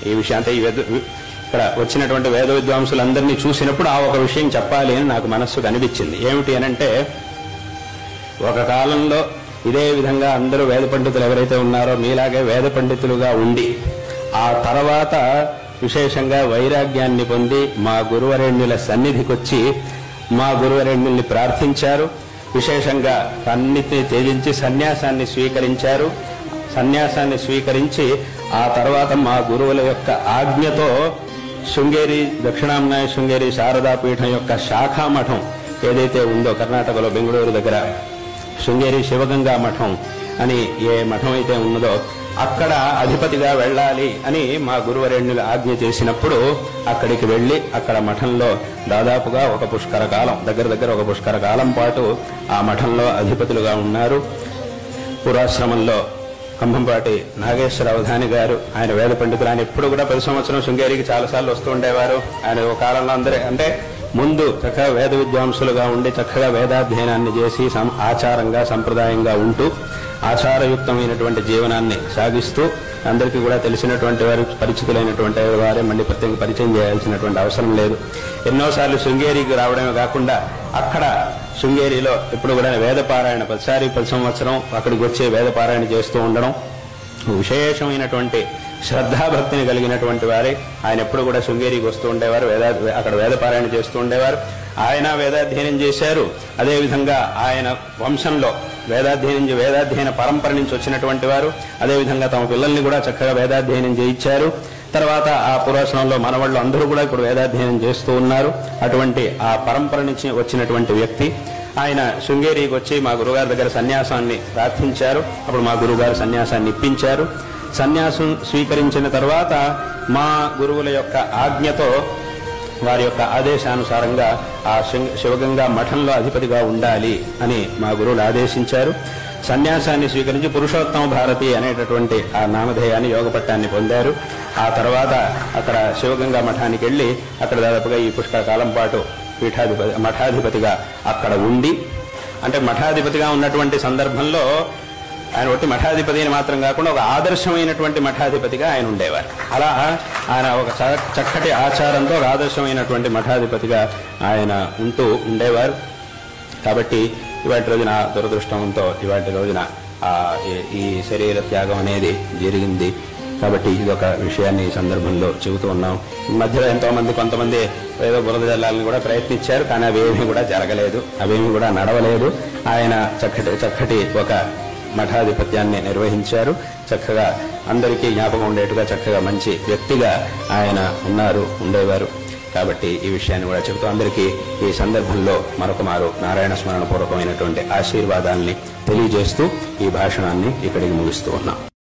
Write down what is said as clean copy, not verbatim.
ఈ విషయం అంటే ఇక్కడ వచ్చినటువంటి వేద విద్వాంసులందరినీ చూసినప్పుడు ఆ ఒక విషయం చెప్పాలి అని నాకు మనస్సుకు అనిపించింది. ఏమిటి అనంటే, ఒక కాలంలో ఇదే విధంగా అందరూ వేద పండితులు ఎవరైతే ఉన్నారో మీలాగే వేద పండితులుగా ఉండి ఆ తర్వాత విశేషంగా వైరాగ్యాన్ని పొంది మా గురువరేణ్యుల సన్నిధికొచ్చి మా గురువరేణ్యుల్ని ప్రార్థించారు. విశేషంగా అన్నిటినీ త్యజించి సన్యాసాన్ని స్వీకరించారు. సన్యాసాన్ని స్వీకరించి ఆ తర్వాత మా గురువుల యొక్క ఆజ్ఞతో శృంగేరి దక్షిణాంనాయ శృంగేరి శారదాపీఠం యొక్క శాఖామఠం ఏదైతే ఉందో కర్ణాటకలో బెంగళూరు దగ్గర శృంగేరి శివగంగా మఠం అని ఏ మఠం అయితే ఉన్నదో అక్కడ అధిపతిగా వెళ్ళాలి అని మా గురువరేణ్యులు ఆజ్ఞ చేసినప్పుడు అక్కడికి వెళ్ళి అక్కడ మఠంలో దాదాపుగా ఒక పుష్కర కాలం దగ్గర ఒక పుష్కర కాలం పాటు ఆ మఠంలో అధిపతులుగా ఉన్నారు. పురాశ్రమంలో కంభంపాటి నాగేశ్వర అవధాని గారు, ఆయన వేద పండితులు. ఆయన ఎప్పుడు కూడా ప్రతి సంవత్సరం శృంగేరికి చాలాసార్లు వస్తూ ఉండేవారు. ఆయన ఒక కాలంలో అందరూ అంటే ముందు చక్కగా వేద విద్వాంసులుగా ఉండి చక్కగా వేదాధ్యయనాన్ని చేసి ఆచారంగా సంప్రదాయంగా ఉంటూ ఆచారయుక్తమైనటువంటి జీవనాన్ని సాగిస్తూ అందరికీ కూడా తెలిసినటువంటి వారు పరిచితులైనటువంటి వారే మళ్ళీ ప్రత్యేక పరిచయం చేయాల్సినటువంటి అవసరం లేదు. ఎన్నోసార్లు శృంగేరికి రావడమే కాకుండా అక్కడ శృంగేరిలో ఇప్పుడు కూడా వేదపారాయణ ప్రతి సంవత్సరం అక్కడికి వచ్చే వేదపారాయణ చేస్తూ ఉండడం, విశేషమైనటువంటి శ్రద్ధాభక్తిని కలిగినటువంటి వారే ఆయన ఎప్పుడు కూడా శృంగేరికి వస్తూ ఉండేవారు. అక్కడ వేదపారాయణ చేస్తూ ఉండేవారు. ఆయన వేదాధ్యయనం చేశారు. అదేవిధంగా ఆయన వంశంలో వేదాధ్యయన పరంపర నుంచి వచ్చినటువంటి వారు అదేవిధంగా తమ పిల్లల్ని కూడా చక్కగా వేదాధ్యయనం చేయించారు. తర్వాత ఆ పురాశ్రమంలో మనవాళ్ళు అందరూ కూడా ఇప్పుడు వేదాధ్యయనం చేస్తూ ఉన్నారు. అటువంటి ఆ పరంపర నుంచి వచ్చినటువంటి వ్యక్తి ఆయన శృంగేరికి వచ్చి మా గురుగారి దగ్గర సన్యాసాన్ని ప్రార్థించారు. అప్పుడు మా గురుగారు సన్యాసాన్ని ఇప్పించారు. సన్యాసం స్వీకరించిన తర్వాత మా గురువుల యొక్క ఆజ్ఞతో వారి యొక్క ఆదేశానుసారంగా ఆ శివగంగా మఠంలో అధిపతిగా ఉండాలి అని మా గురువులు ఆదేశించారు. సన్యాసాన్ని స్వీకరించి పురుషోత్తమ భారతి అనేటటువంటి ఆ నామధేయాన్ని యోగపట్టాన్ని పొందారు. ఆ తర్వాత అక్కడ శివగంగా మఠానికి వెళ్ళి అక్కడ దాదాపుగా ఈ పుష్కర కాలం పాటు మఠాధిపతిగా అక్కడ ఉండి, అంటే మఠాధిపతిగా ఉన్నటువంటి సందర్భంలో ఆయన ఒకటి మఠాధిపతి అని మాత్రం కాకుండా ఒక ఆదర్శమైనటువంటి మఠాధిపతిగా ఆయన ఉండేవారు. అలా ఆయన ఒక చక్కటి ఆచారంతో ఒక ఆదర్శమైనటువంటి మఠాధిపతిగా ఆయన ఉంటూ ఉండేవారు. కాబట్టి ఇవాటి రోజున దురదృష్టంతో ఇవాటి రోజున ఈ శరీర త్యాగం అనేది జరిగింది. కాబట్టి ఇదొక విషయాన్ని ఈ సందర్భంలో చెబుతూ ఉన్నాం. మధ్యలో కొంతమంది ఏదో బురద జల్లాలని కూడా ప్రయత్నించారు, కానీ అవేమీ కూడా జరగలేదు, అవేమీ కూడా నడవలేదు. ఆయన చక్కటి ఒక మఠాధిపత్యాన్ని నిర్వహించారు. చక్కగా అందరికీ జ్ఞాపకం ఉండేట్టుగా చక్కగా మంచి వ్యక్తిగా ఆయన ఉండేవారు. కాబట్టి ఈ విషయాన్ని కూడా చెబుతూ అందరికీ ఈ సందర్భంలో మరొకమారు నారాయణ స్మరణ పూర్వకమైనటువంటి ఆశీర్వాదాల్ని తెలియజేస్తూ ఈ భాషణాన్ని ఇక్కడికి ముగిస్తూ ఉన్నాం.